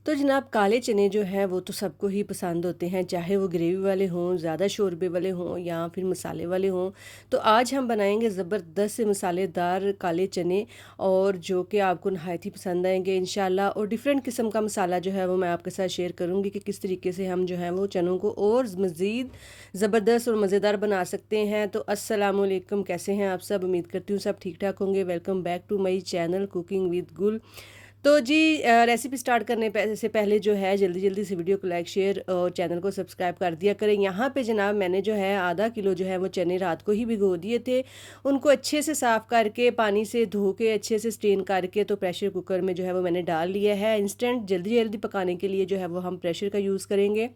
तो जनाब काले चने जो हैं वो तो सबको ही पसंद होते हैं, चाहे वो ग्रेवी वाले हों, ज़्यादा शोरबे वाले हों या फिर मसाले वाले हों। तो आज हम बनाएंगे ज़बरदस्त से मसालेदार काले चने, और जो कि आपको नहायत ही पसंद आएंगे इंशाल्लाह। और डिफरेंट किस्म का मसाला जो है वो मैं आपके साथ शेयर करूंगी कि किस तरीके से हम जो है वो चनों को और मज़ीद ज़बरदस्त और मज़ेदार बना सकते हैं। तो अस्सलाम वालेकुम, कैसे हैं आप सब? उम्मीद करती हूँ सब ठीक ठाक होंगे। Welcome back to my channel cooking with Gul. तो जी रेसिपी स्टार्ट करने से पहले जो है जल्दी जल्दी से वीडियो को लाइक शेयर और चैनल को सब्सक्राइब कर दिया करें। यहाँ पे जनाब मैंने जो है आधा किलो जो है वो चने रात को ही भिगो दिए थे। उनको अच्छे से साफ़ करके पानी से धो के अच्छे से स्टेन करके तो प्रेशर कुकर में जो है वो मैंने डाल लिया है। इंस्टेंट जल्दी जल्दी पकाने के लिए जो है वो हम प्रेशर का यूज़ करेंगे।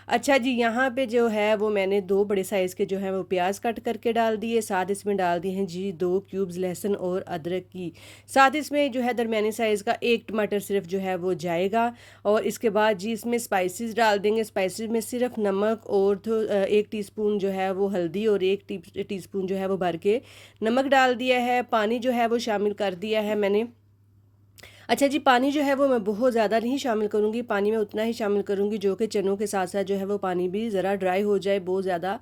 अच्छा जी, यहाँ पे जो है वो मैंने 2 बड़े साइज़ के जो है वो प्याज कट करके डाल दिए। साथ इसमें डाल दिए हैं जी 2 क्यूब्स लहसुन और अदरक की। साथ इसमें जो है दरमियानी साइज़ का 1 टमाटर सिर्फ जो है वो जाएगा। और इसके बाद जी इसमें स्पाइसेस डाल देंगे। स्पाइसेस में सिर्फ नमक और 1 टीस्पून जो है वो हल्दी और 1 टीस्पून जो है वो भर के नमक डाल दिया है। पानी जो है वो शामिल कर दिया है मैंने। अच्छा जी, पानी जो है वो मैं बहुत ज़्यादा नहीं शामिल करूँगी, पानी मैं उतना ही शामिल करूँगी जो कि चनों के साथ साथ जो है वो पानी भी ज़रा ड्राई हो जाए। बहुत ज़्यादा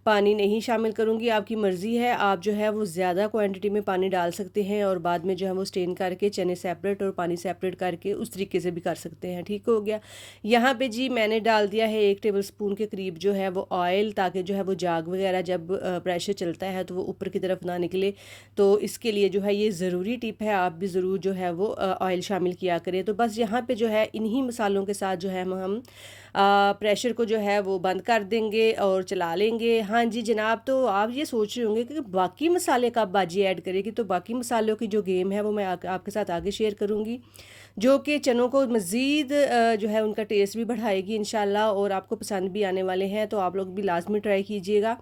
पानी नहीं शामिल करूँगी, आपकी मर्ज़ी है। आप जो है वो ज़्यादा क्वांटिटी में पानी डाल सकते हैं और बाद में जो है वो स्टेन करके चने सेपरेट और पानी सेपरेट करके उस तरीके से भी कर सकते हैं। ठीक हो गया। यहाँ पे जी मैंने डाल दिया है 1 टेबल स्पून के करीब जो है वो ऑयल, ताकि जो है वो जाग वगैरह जब प्रेशर चलता है तो वो ऊपर की तरफ ना निकले। तो इसके लिए जो है ये ज़रूरी टिप है, आप भी ज़रूर जो है वो ऑयल शामिल किया करें। तो बस यहाँ पे जो है इन्हीं मसालों के साथ जो है हम प्रेशर को जो है वो बंद कर देंगे और चला लेंगे। हाँ जी जनाब, तो आप ये सोच रहे होंगे कि बाकी मसाले कब बाजी ऐड करेगी। तो बाकी मसालों की जो गेम है वो मैं आपके साथ आगे शेयर करूँगी, जो कि चनों को मज़ीद जो है उनका टेस्ट भी बढ़ाएगी इंशाल्लाह, और आपको पसंद भी आने वाले हैं। तो आप लोग भी लाजमी ट्राई कीजिएगा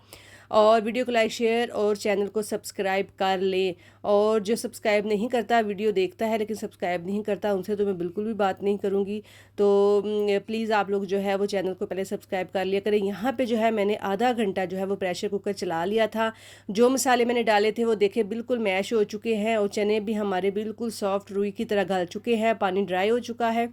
और वीडियो को लाइक शेयर और चैनल को सब्सक्राइब कर लें। और जो सब्सक्राइब नहीं करता, वीडियो देखता है लेकिन सब्सक्राइब नहीं करता, उनसे तो मैं बिल्कुल भी बात नहीं करूँगी। तो प्लीज़ आप लोग जो है वो चैनल को पहले सब्सक्राइब कर लिया करें। यहाँ पे जो है मैंने आधा घंटा जो है वो प्रेशर कुकर चला लिया था। जो मसाले मैंने डाले थे वो देखे बिल्कुल मैश हो चुके हैं और चने भी हमारे बिल्कुल सॉफ्ट रुई की तरह गल चुके हैं, पानी ड्राई हो चुका है।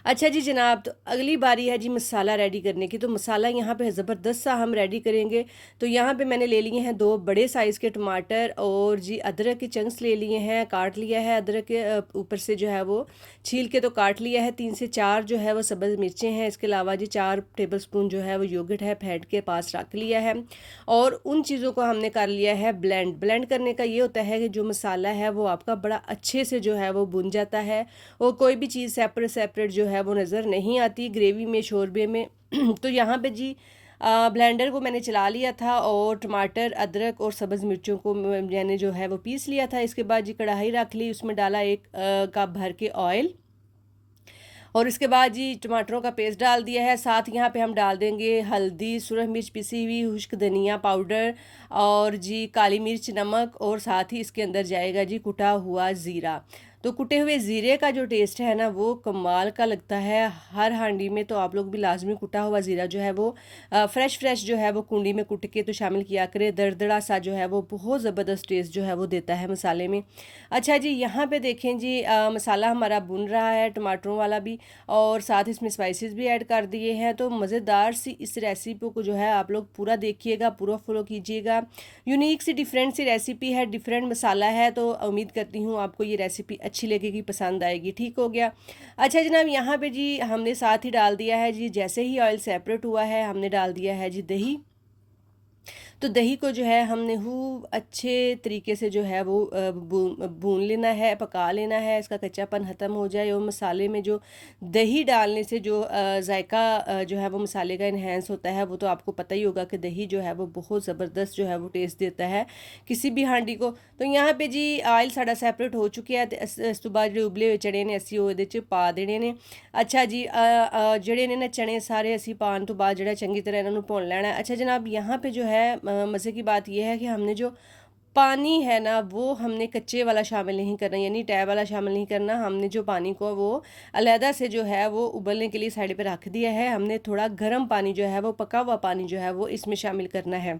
अच्छा जी जनाब, तो अगली बारी है जी मसाला रेडी करने की। तो मसाला यहाँ पे ज़बरदस्त सा हम रेडी करेंगे। तो यहाँ पे मैंने ले लिए हैं 2 बड़े साइज़ के टमाटर और जी अदरक के चंक्स ले लिए हैं, काट लिया है अदरक के ऊपर से जो है वो छील के तो काट लिया है। 3 से 4 जो है वो सब्ज़ मिर्चें हैं। इसके अलावा जी 4 टेबल स्पून जो है वो योगर्ट है, फेंट के पास रख लिया है। और उन चीज़ों को हमने कर लिया है ब्लेंड। ब्लेंड करने का ये होता है कि जो मसाला है वो आपका बड़ा अच्छे से जो है वो भुन जाता है और कोई भी चीज़ सेपरेट सेपरेट जो है वो नज़र नहीं आती ग्रेवी में, शोरबे में। तो यहाँ पे जी ब्लेंडर को मैंने चला लिया था और टमाटर, अदरक और सब्ज़ मिर्चों को मैंने जो है वो पीस लिया था। इसके बाद जी कढ़ाई रख ली, उसमें डाला 1 कप भर के ऑयल और इसके बाद जी टमाटरों का पेस्ट डाल दिया है। साथ यहाँ पे हम डाल देंगे हल्दी, सुरख मिर्च पिसी हुई, खुश्क धनिया पाउडर और जी काली मिर्च, नमक, और साथ ही इसके अंदर जाएगा जी कुटा हुआ ज़ीरा। तो कुटे हुए ज़ीरे का जो टेस्ट है ना वो कमाल का लगता है हर हांडी में। तो आप लोग भी लाजमी कुटा हुआ ज़ीरा जो है वो फ्रेश जो है वो कुंडी में कुट के तो शामिल किया करें। दरदड़ा सा जो है वो बहुत ज़बरदस्त टेस्ट जो है वो देता है मसाले में। अच्छा जी, यहाँ पे देखें जी मसाला हमारा भुन रहा है, टमाटरों वाला भी, और साथ इसमें स्पाइसेस भी ऐड कर दिए हैं। तो मज़ेदार सी इस रेसिपी को जो है आप लोग पूरा देखिएगा, पूरा फॉलो कीजिएगा। यूनिक सी डिफरेंट सी रेसिपी है, डिफरेंट मसाला है। तो उम्मीद करती हूँ आपको ये रेसिपी अच्छी लगेगी, पसंद आएगी। ठीक हो गया। अच्छा जनाब, यहाँ पे जी हमने साथ ही डाल दिया है जी, जैसे ही ऑयल सेपरेट हुआ है हमने डाल दिया है जी दही। तो दही को जो है हमने खूब अच्छे तरीके से जो है वो भून लेना है, पका लेना है, इसका कच्चापन ख़त्म हो जाए। और मसाले में जो दही डालने से जो जायका जो है वो मसाले का इन्हेंस होता है, वो तो आपको पता ही होगा कि दही जो है वो बहुत ज़बरदस्त जो है वो टेस्ट देता है किसी भी हांडी को। तो यहाँ पे जी ऑयल साड़ा सैपरेट हो चुके हैं। इस तो बाद जो उबले हुए चने ने असी वो पा देने ने। अच्छा जी, ਜਿਹੜੇ ਨੇ ਨਾ चने सारे असी पाने तो बाद ਜਿਹੜਾ चंगी तरह इन्होंने भुन लेना है। अच्छा जनाब, यहाँ पे जो है मज़े की बात यह है कि हमने जो पानी है ना वो हमने कच्चे वाला शामिल नहीं करना, यानी टैब वाला शामिल नहीं करना। हमने जो पानी को वो अलहदा से जो है वो उबलने के लिए साइड पे रख दिया है। हमने थोड़ा गर्म पानी जो है वो पका हुआ पानी जो है वो इसमें शामिल करना है।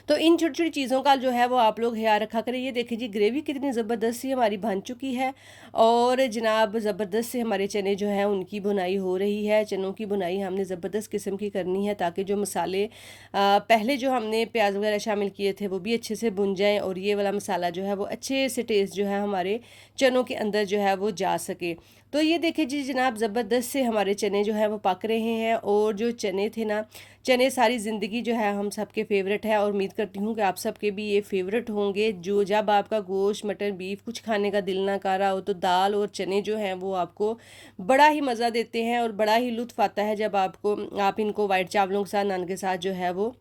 तो इन छोटी-छोटी चीज़ों का जो है वो आप लोग ख़्याल रखा करें। ये देखिए जी ग्रेवी कितनी ज़बरदस्त सी हमारी बन चुकी है और जनाब ज़बरदस्त से हमारे चने जो हैं उनकी भुनाई हो रही है। चनों की भुनाई हमने ज़बरदस्त किस्म की करनी है ताकि जो मसाले पहले जो हमने प्याज़ वग़ैरह शामिल किए थे वो भी अच्छे से भुन जाएँ और ये वाला मसाला जो है वो अच्छे से टेस्ट जो है हमारे चनों के अंदर जो है वो जा सके। तो ये देखिए जी जनाब ज़बरदस्त से हमारे चने जो हैं वो पक रहे हैं और जो चने थे ना, चने सारी ज़िंदगी जो है हम सबके फ़ेवरेट है और उम्मीद करती हूँ कि आप सबके भी ये फ़ेवरेट होंगे। जो जब आपका गोश्त, मटन, बीफ कुछ खाने का दिल ना कर रहा हो तो दाल और चने जो हैं वो आपको बड़ा ही मज़ा देते हैं और बड़ा ही लुत्फ़ आता है जब आप इनको वाइट चावलों के साथ, नान के साथ जो है वो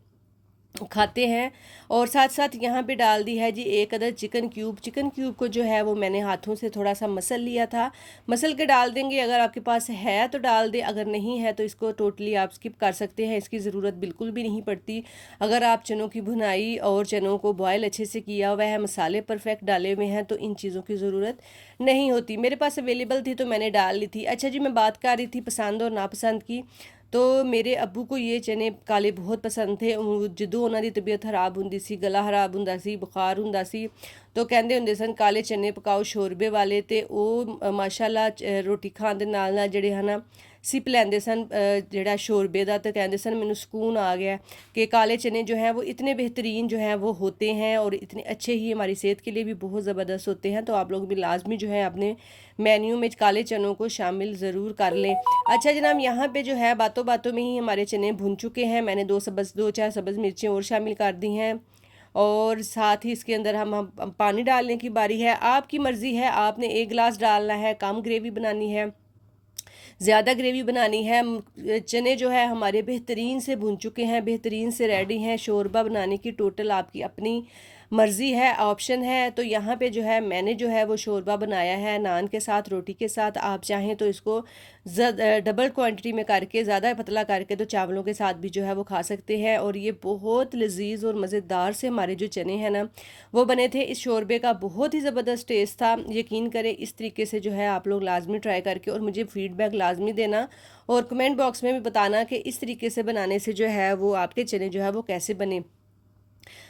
खाते हैं। और साथ साथ यहाँ पे डाल दी है जी एक अदर चिकन क्यूब को जो है वो मैंने हाथों से थोड़ा सा मसल लिया था। मसल के डाल देंगे, अगर आपके पास है तो डाल दें, अगर नहीं है तो इसको टोटली आप स्किप कर सकते हैं, इसकी ज़रूरत बिल्कुल भी नहीं पड़ती। अगर आप चनों की भुनाई और चनों को बॉयल अच्छे से किया हुआ है, मसाले परफेक्ट डाले हुए हैं तो इन चीज़ों की ज़रूरत नहीं होती। मेरे पास अवेलेबल थी तो मैंने डाल ली थी। अच्छा जी, मैं बात कर रही थी पसंद और नापसंद की। तो मेरे अब्बू को ये चने काले बहुत पसंद थे। ਜਦੋਂ ਉਹਨਾਂ ਦੀ ਤਬੀਅਤ ਖਰਾਬ ਹੁੰਦੀ ਸੀ, ਗਲਾ ਖਰਾਬ ਹੁੰਦਾ ਸੀ, ਬੁਖਾਰ ਹੁੰਦਾ ਸੀ, तो ਕਹਿੰਦੇ ਹੁੰਦੇ ਸਨ ਕਾਲੇ ਚਨੇ ਪਕਾਓ ਸ਼ੋਰਬੇ ਵਾਲੇ ਤੇ ਉਹ ਮਾਸ਼ਾਅੱਲਾ ਰੋਟੀ ਖਾਣ ਦੇ ਨਾਲ ਜਿਹੜੇ ਹਨਾ सिप लेंदे सन ਜਿਹੜਾ शोरबे ਦਾ। तो कहते सन मैनू सुकून आ गया कि काले चने जो हैं वो इतने बेहतरीन जो हैं वो होते हैं और इतने अच्छे ही हमारी सेहत के लिए भी बहुत ज़बरदस्त होते हैं। तो आप लोग भी लाजमी जो है अपने मेन्यू में काले चनों को शामिल ज़रूर कर लें। अच्छा जनाब, यहाँ पे जो है बातों बातों में ही हमारे चने भुन चुके हैं। मैंने दो चार सब्ज़ मिर्चें और शामिल कर दी हैं और साथ ही इसके अंदर हम पानी डालने की बारी है। आपकी मर्ज़ी है, आपने 1 गिलास डालना है, कम ग्रेवी बनानी है, ज़्यादा ग्रेवी बनानी है। चने जो है हमारे बेहतरीन से भुन चुके हैं, बेहतरीन से रेडी हैं। शोरबा बनाने की टोटल आपकी अपनी मर्ज़ी है, ऑप्शन है। तो यहाँ पे जो है मैंने जो है वो शोरबा बनाया है नान के साथ, रोटी के साथ। आप चाहें तो इसको डबल क्वांटिटी में करके, ज़्यादा पतला करके तो चावलों के साथ भी जो है वो खा सकते हैं। और ये बहुत लजीज और मज़ेदार से हमारे जो चने हैं ना वो बने थे। इस शोरबे का बहुत ही ज़बरदस्त टेस्ट था। यकीन करें इस तरीके से जो है आप लोग लाजमी ट्राई करके और मुझे फ़ीडबैक लाजमी देना और कमेंट बॉक्स में भी बताना कि इस तरीके से बनाने से जो है वो आपके चने जो है वो कैसे बने।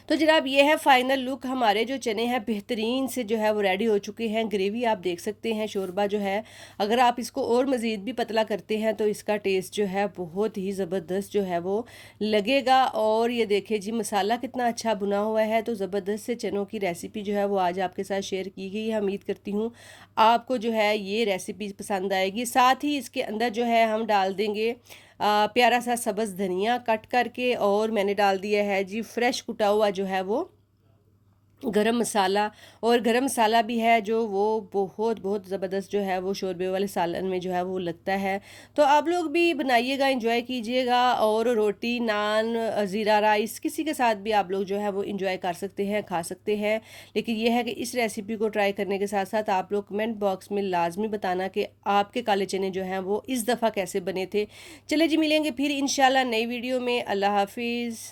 तो जनाब ये है फाइनल लुक। हमारे जो चने हैं बेहतरीन से जो है वो रेडी हो चुके हैं। ग्रेवी आप देख सकते हैं, शोरबा जो है अगर आप इसको और मज़ीद भी पतला करते हैं तो इसका टेस्ट जो है बहुत ही ज़बरदस्त जो है वो लगेगा। और ये देखिए जी मसाला कितना अच्छा भुना हुआ है। तो ज़बरदस्त से चनों की रेसिपी जो है वो आज आपके साथ शेयर की गई है। उम्मीद करती हूँ आपको जो है ये रेसिपी पसंद आएगी। साथ ही इसके अंदर जो है हम डाल देंगे प्यारा सा सब्ज़ धनिया कट करके और मैंने डाल दिया है जी फ्रेश कुटा हुआ जो है वो गरम मसाला। और गरम मसाला भी है जो वो बहुत बहुत ज़बरदस्त जो है वो शोरबे वाले सालन में जो है वो लगता है। तो आप लोग भी बनाइएगा, एंजॉय कीजिएगा और रोटी, नान, ज़ीरा राइस किसी के साथ भी आप लोग जो है वो एंजॉय कर सकते हैं, खा सकते हैं। लेकिन यह है कि इस रेसिपी को ट्राई करने के साथ साथ आप लोग कमेंट बॉक्स में लाजमी बताना कि आपके काले चने जो हैं वो इस दफ़ा कैसे बने थे। चले जी मिलेंगे फिर इंशाल्लाह नई वीडियो में। अल्लाह हाफिज़।